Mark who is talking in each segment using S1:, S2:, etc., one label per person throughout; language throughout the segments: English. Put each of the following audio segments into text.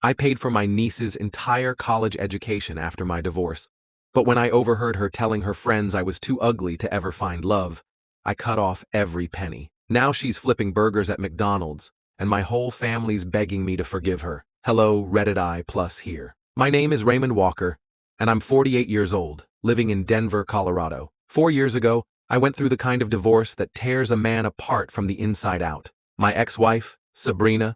S1: I paid for my niece's entire college education after my divorce. But when I overheard her telling her friends I was too ugly to ever find love, I cut off every penny. Now she's flipping burgers at McDonald's, and my whole family's begging me to forgive her. Hello, Reddit I plus here. My name is Raymond Walker, and I'm 48 years old, living in Denver, Colorado. 4 years ago, I went through the kind of divorce that tears a man apart from the inside out. My ex-wife, Sabrina,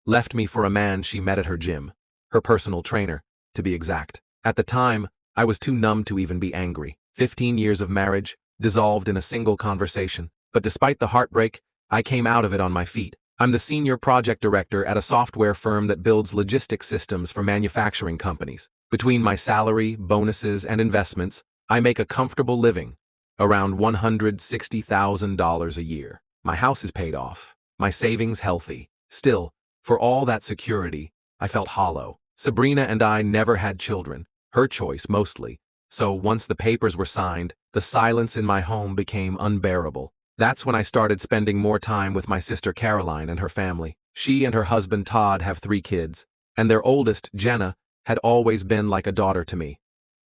S1: left me for a man she met at her gym, her personal trainer, to be exact. At the time, I was too numb to even be angry. 15 years of marriage, dissolved in a single conversation. But despite the heartbreak, I came out of it on my feet. I'm the senior project director at a software firm that builds logistics systems for manufacturing companies. Between my salary, bonuses, and investments, I make a comfortable living, around $160,000 a year. My house is paid off, my savings healthy. Still, for all that security, I felt hollow. Sabrina and I never had children, her choice mostly. So once the papers were signed, the silence in my home became unbearable. That's when I started spending more time with my sister Caroline and her family. She and her husband Todd have 3 kids, and their oldest, Jenna, had always been like a daughter to me.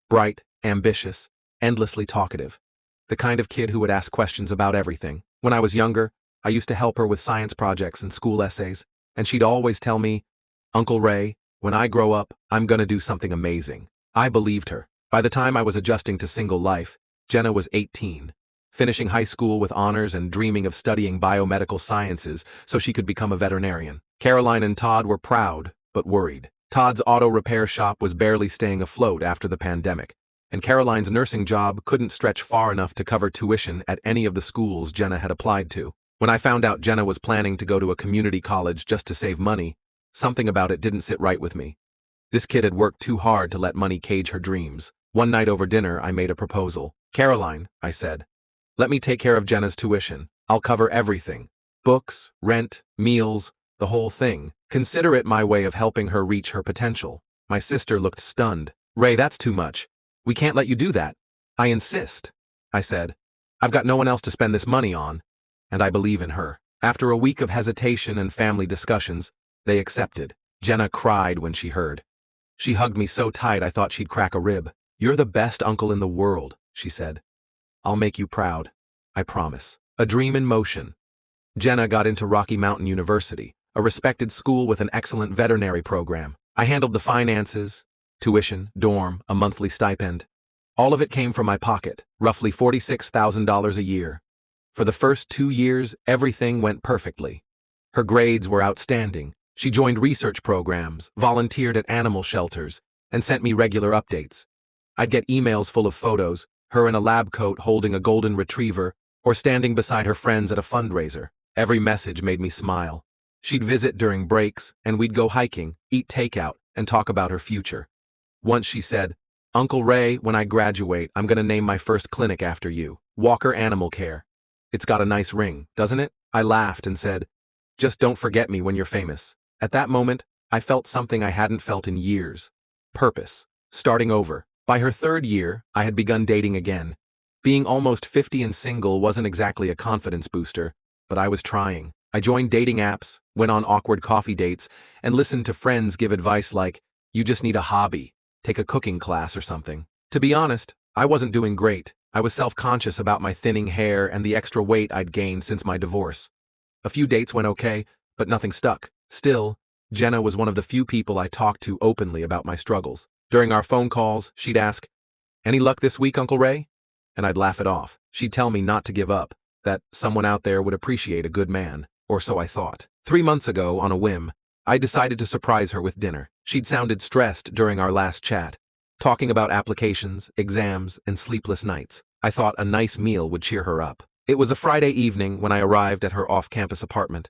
S1: Bright, ambitious, endlessly talkative. The kind of kid who would ask questions about everything. When I was younger, I used to help her with science projects and school essays, and she'd always tell me, "Uncle Ray, when I grow up, I'm gonna do something amazing." I believed her. By the time I was adjusting to single life, Jenna was 18. Finishing high school with honors and dreaming of studying biomedical sciences so she could become a veterinarian. Caroline and Todd were proud, but worried. Todd's auto repair shop was barely staying afloat after the pandemic, and Caroline's nursing job couldn't stretch far enough to cover tuition at any of the schools Jenna had applied to. When I found out Jenna was planning to go to a community college just to save money, something about it didn't sit right with me. This kid had worked too hard to let money cage her dreams. One night over dinner, I made a proposal. "Caroline," I said, "let me take care of Jenna's tuition. I'll cover everything. Books, rent, meals, the whole thing. Consider it my way of helping her reach her potential." My sister looked stunned. "Ray, that's too much. We can't let you do that." "I insist," I said. "I've got no one else to spend this money on, and I believe in her." After a week of hesitation and family discussions, they accepted. Jenna cried when she heard. She hugged me so tight I thought she'd crack a rib. "You're the best uncle in the world," she said. "I'll make you proud. I promise." A dream in motion. Jenna got into Rocky Mountain University, a respected school with an excellent veterinary program. I handled the finances, tuition, dorm, a monthly stipend. All of it came from my pocket, roughly $46,000 a year. For the first 2 years, everything went perfectly. Her grades were outstanding. She joined research programs, volunteered at animal shelters, and sent me regular updates. I'd get emails full of photos, her in a lab coat holding a golden retriever, or standing beside her friends at a fundraiser. Every message made me smile. She'd visit during breaks, and we'd go hiking, eat takeout, and talk about her future. Once she said, "Uncle Ray, when I graduate, I'm gonna name my first clinic after you, Walker Animal Care. It's got a nice ring, doesn't it?" I laughed and said, "Just don't forget me when you're famous." At that moment, I felt something I hadn't felt in years. Purpose. Starting over. By her 3rd year, I had begun dating again. Being almost 50 and single wasn't exactly a confidence booster, but I was trying. I joined dating apps, went on awkward coffee dates, and listened to friends give advice like, "You just need a hobby, take a cooking class or something." To be honest, I wasn't doing great. I was self-conscious about my thinning hair and the extra weight I'd gained since my divorce. A few dates went okay, but nothing stuck. Still, Jenna was one of the few people I talked to openly about my struggles. During our phone calls, she'd ask, "Any luck this week, Uncle Ray?" And I'd laugh it off. She'd tell me not to give up, that someone out there would appreciate a good man, or so I thought. 3 months ago, on a whim, I decided to surprise her with dinner. She'd sounded stressed during our last chat, talking about applications, exams, and sleepless nights. I thought a nice meal would cheer her up. It was a Friday evening when I arrived at her off-campus apartment.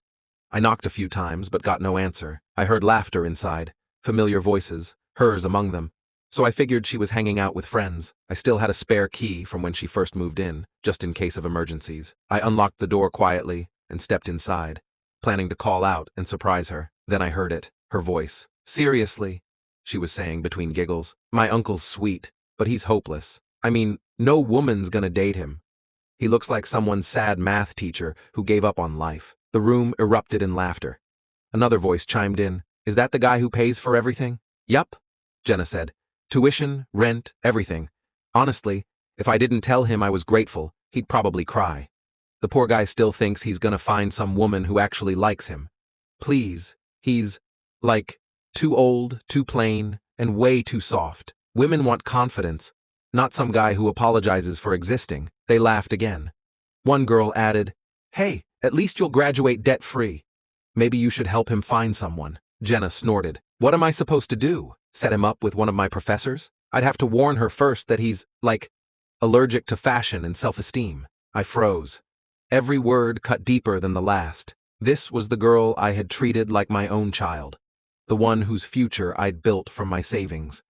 S1: I knocked a few times but got no answer. I heard laughter inside, familiar voices, hers among them. So I figured she was hanging out with friends. I still had a spare key from when she first moved in, just in case of emergencies. I unlocked the door quietly and stepped inside, planning to call out and surprise her. Then I heard it, her voice. "Seriously," she was saying between giggles. "My uncle's sweet, but he's hopeless. I mean, no woman's gonna date him. He looks like someone's sad math teacher who gave up on life." The room erupted in laughter. Another voice chimed in, Is that the guy who pays for everything? Yup, Jenna said. Tuition, rent, everything. Honestly, if I didn't tell him I was grateful, he'd probably cry. The poor guy still thinks he's gonna find some woman who actually likes him. Please, he's, like, too old, too plain, and way too soft. Women want confidence, not some guy who apologizes for existing. They laughed again. One girl added, Hey, at least you'll graduate debt-free. Maybe you should help him find someone. Jenna snorted. What am I supposed to do? Set him up with one of my professors? I'd have to warn her first that he's, like, allergic to fashion and self-esteem. I froze. Every word cut deeper than the last. This was the girl I had treated like my own child. The one whose future I'd built from my savings.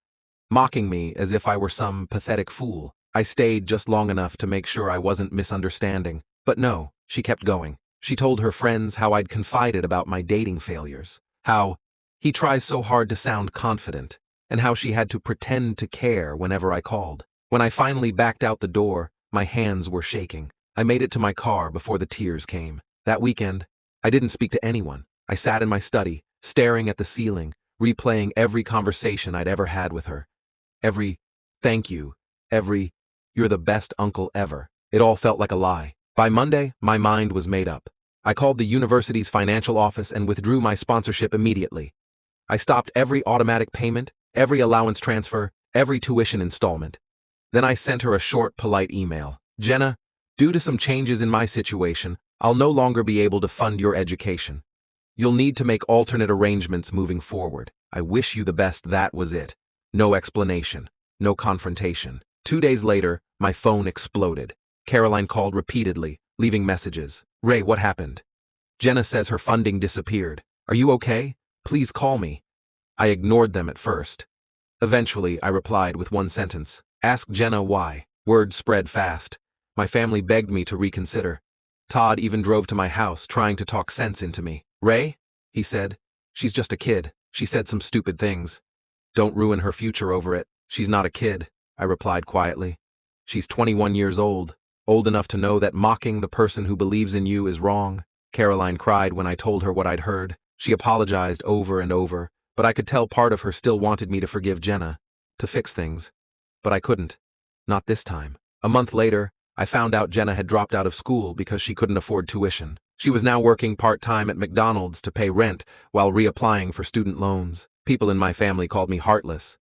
S1: Mocking me as if I were some pathetic fool. I stayed just long enough to make sure I wasn't misunderstanding. But no, she kept going. She told her friends how I'd confided about my dating failures. How he tries so hard to sound confident, and how she had to pretend to care whenever I called. When I finally backed out the door, my hands were shaking. I made it to my car before the tears came. That weekend, I didn't speak to anyone. I sat in my study, staring at the ceiling, replaying every conversation I'd ever had with her. Every, thank you, every, you're the best uncle ever. It all felt like a lie. By Monday, my mind was made up. I called the university's financial office and withdrew my sponsorship immediately. I stopped every automatic payment, every allowance transfer, every tuition installment. Then I sent her a short, polite email. Jenna, due to some changes in my situation, I'll no longer be able to fund your education. You'll need to make alternate arrangements moving forward. I wish you the best. That was it. No explanation. No confrontation. 2 days later, my phone exploded. Caroline called repeatedly, leaving messages. Ray, what happened? Jenna says her funding disappeared. Are you okay? Please call me. I ignored them at first. Eventually, I replied with one sentence. Ask Jenna why. Word spread fast. My family begged me to reconsider. Todd even drove to my house, trying to talk sense into me. Ray? He said. She's just a kid. She said some stupid things. Don't ruin her future over it. She's not a kid, I replied quietly. She's 21 years old enough to know that mocking the person who believes in you is wrong. Caroline cried when I told her what I'd heard. She apologized over and over, but I could tell part of her still wanted me to forgive Jenna, to fix things. But I couldn't. Not this time. A month later, I found out Jenna had dropped out of school because she couldn't afford tuition. She was now working part-time at McDonald's to pay rent while reapplying for student loans. People in my family called me heartless.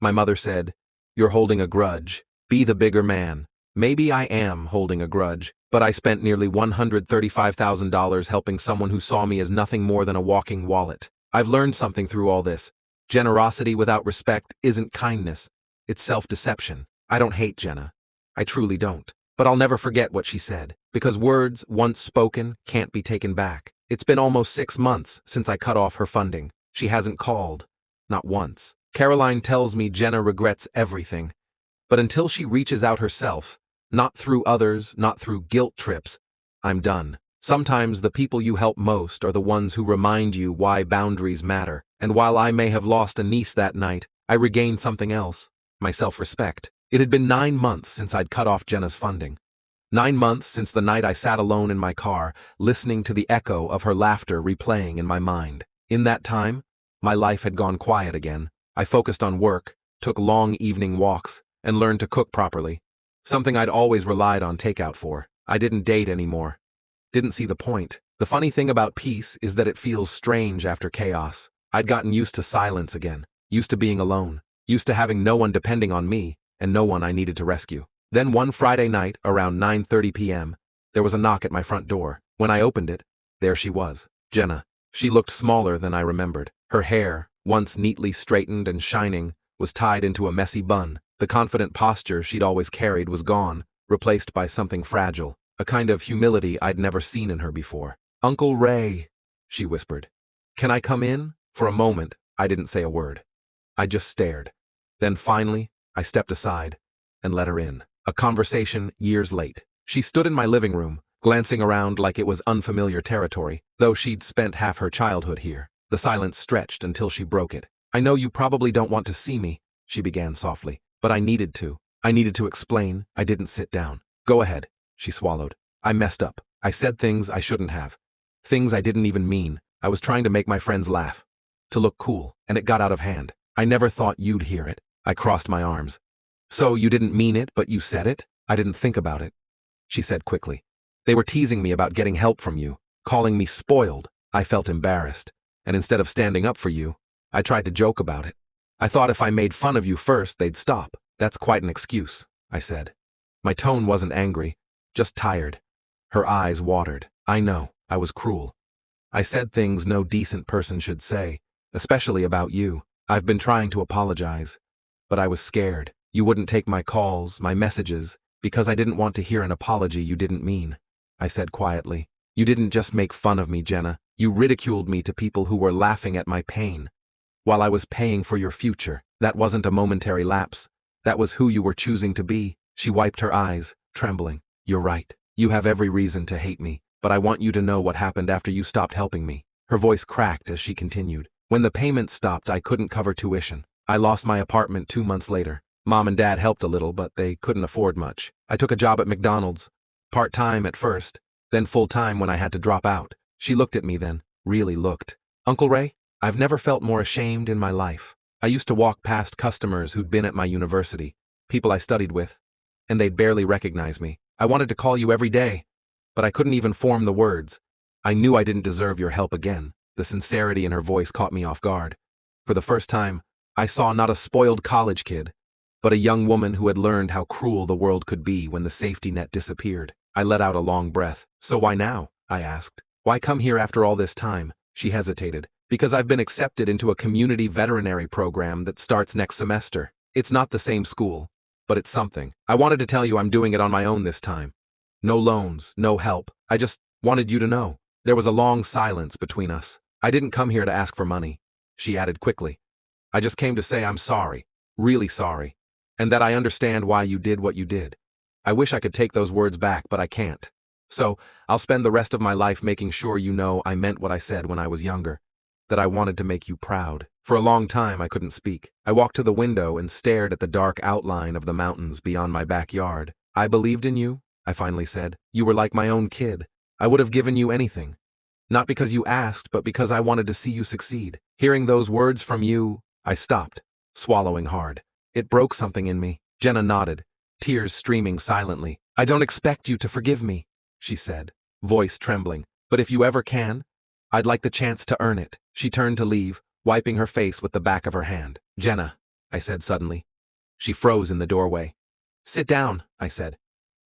S1: My mother said, You're holding a grudge. Be the bigger man. Maybe I am holding a grudge, but I spent nearly $135,000 helping someone who saw me as nothing more than a walking wallet. I've learned something through all this. Generosity without respect isn't kindness. It's self-deception. I don't hate Jenna. I truly don't. But I'll never forget what she said, because words, once spoken, can't be taken back. It's been almost 6 months since I cut off her funding. She hasn't called. Not once. Caroline tells me Jenna regrets everything. But until she reaches out herself, not through others, not through guilt trips, I'm done. Sometimes the people you help most are the ones who remind you why boundaries matter. And while I may have lost a niece that night, I regained something else. My self-respect. It had been 9 months since I'd cut off Jenna's funding. 9 months since the night I sat alone in my car, listening to the echo of her laughter replaying in my mind. In that time, my life had gone quiet again. I focused on work, took long evening walks, and learned to cook properly. Something I'd always relied on takeout for. I didn't date anymore. Didn't see the point. The funny thing about peace is that it feels strange after chaos. I'd gotten used to silence again, used to being alone, used to having no one depending on me, and no one I needed to rescue. Then one Friday night, around 9:30 p.m., there was a knock at my front door. When I opened it, there she was, Jenna. She looked smaller than I remembered. Her hair, once neatly straightened and shining, was tied into a messy bun. The confident posture she'd always carried was gone, replaced by something fragile, a kind of humility I'd never seen in her before. Uncle Ray, she whispered. Can I come in? For a moment, I didn't say a word. I just stared. Then finally, I stepped aside and let her in. A conversation years late. She stood in my living room, glancing around like it was unfamiliar territory, though she'd spent half her childhood here. The silence stretched until she broke it. I know you probably don't want to see me, she began softly, but I needed to. I needed to explain. I didn't sit down. Go ahead, she swallowed. I messed up. I said things I shouldn't have. Things I didn't even mean. I was trying to make my friends laugh. to look cool, and it got out of hand. I never thought you'd hear it. I crossed my arms. So you didn't mean it, but you said it? I didn't think about it, she said quickly. They were teasing me about getting help from you, calling me spoiled. I felt embarrassed, and instead of standing up for you, I tried to joke about it. I thought if I made fun of you first, they'd stop. That's quite an excuse, I said. My tone wasn't angry, just tired. Her eyes watered. I know, I was cruel. I said things no decent person should say, especially about you. I've been trying to apologize, but I was scared. You wouldn't take my calls, my messages, because I didn't want to hear an apology you didn't mean, I said quietly. You didn't just make fun of me, Jenna. You ridiculed me to people who were laughing at my pain. While I was paying for your future, that wasn't a momentary lapse. That was who you were choosing to be. She wiped her eyes, trembling. You're right. You have every reason to hate me, but I want you to know what happened after you stopped helping me. Her voice cracked as she continued. When the payments stopped, I couldn't cover tuition. I lost my apartment 2 months later. Mom and Dad helped a little, but they couldn't afford much. I took a job at McDonald's, part-time at first, then full-time when I had to drop out. She looked at me then, really looked. Uncle Ray, I've never felt more ashamed in my life. I used to walk past customers who'd been at my university, people I studied with, and they'd barely recognize me. I wanted to call you every day, but I couldn't even form the words. I knew I didn't deserve your help again. The sincerity in her voice caught me off guard. For the first time, I saw not a spoiled college kid, but a young woman who had learned how cruel the world could be when the safety net disappeared. I let out a long breath. So why now? I asked. Why come here after all this time? She hesitated. Because I've been accepted into a community veterinary program that starts next semester. It's not the same school, but it's something. I wanted to tell you I'm doing it on my own this time. No loans, no help. I just wanted you to know. There was a long silence between us. I didn't come here to ask for money, she added quickly. I just came to say I'm sorry, really sorry, and that I understand why you did what you did. I wish I could take those words back, but I can't. So, I'll spend the rest of my life making sure you know I meant what I said when I was younger, that I wanted to make you proud. For a long time, I couldn't speak. I walked to the window and stared at the dark outline of the mountains beyond my backyard. I believed in you, I finally said. You were like my own kid. I would have given you anything. Not because you asked, but because I wanted to see you succeed. Hearing those words from you, I stopped, swallowing hard. It broke something in me. Jenna nodded, tears streaming silently. I don't expect you to forgive me, she said, voice trembling. But if you ever can, I'd like the chance to earn it. She turned to leave, wiping her face with the back of her hand. Jenna, I said suddenly. She froze in the doorway. Sit down, I said.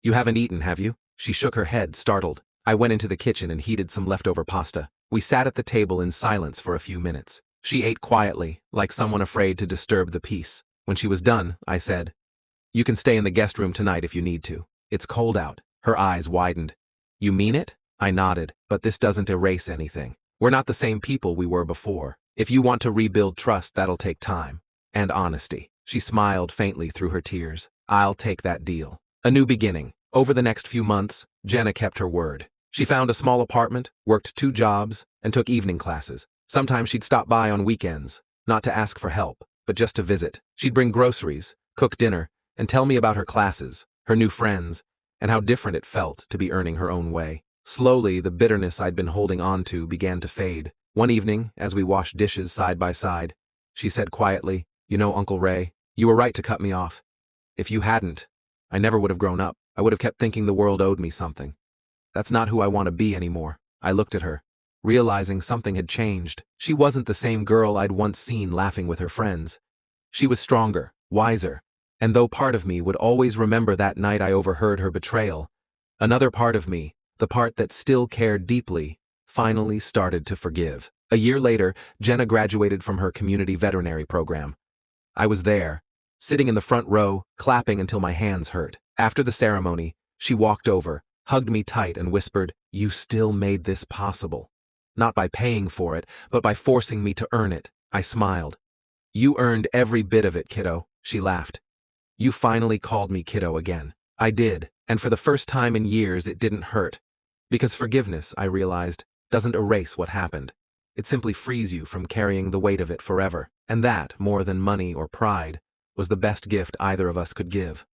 S1: You haven't eaten, have you? She shook her head, startled. I went into the kitchen and heated some leftover pasta. We sat at the table in silence for a few minutes. She ate quietly, like someone afraid to disturb the peace. When she was done, I said, You can stay in the guest room tonight if you need to. It's cold out. Her eyes widened. You mean it? I nodded, but this doesn't erase anything. We're not the same people we were before. If you want to rebuild trust, that'll take time. And honesty. She smiled faintly through her tears. I'll take that deal. A new beginning. Over the next few months, Jenna kept her word. She found a small apartment, worked 2 jobs, and took evening classes. Sometimes she'd stop by on weekends, not to ask for help, but just to visit. She'd bring groceries, cook dinner, and tell me about her classes, her new friends, and how different it felt to be earning her own way. Slowly, the bitterness I'd been holding on to began to fade. One evening, as we washed dishes side by side, she said quietly, You know, Uncle Ray, you were right to cut me off. If you hadn't, I never would have grown up. I would have kept thinking the world owed me something. That's not who I want to be anymore. I looked at her, realizing something had changed. She wasn't the same girl I'd once seen laughing with her friends. She was stronger, wiser, and though part of me would always remember that night I overheard her betrayal, another part of me, the part that still cared deeply, finally started to forgive. A year later, Jenna graduated from her community veterinary program. I was there, sitting in the front row, clapping until my hands hurt. After the ceremony, she walked over, hugged me tight and whispered, You still made this possible. Not by paying for it, but by forcing me to earn it. I smiled. You earned every bit of it, kiddo, she laughed. You finally called me kiddo again. I did, and for the first time in years it didn't hurt. Because forgiveness, I realized, doesn't erase what happened. It simply frees you from carrying the weight of it forever. And that, more than money or pride, was the best gift either of us could give.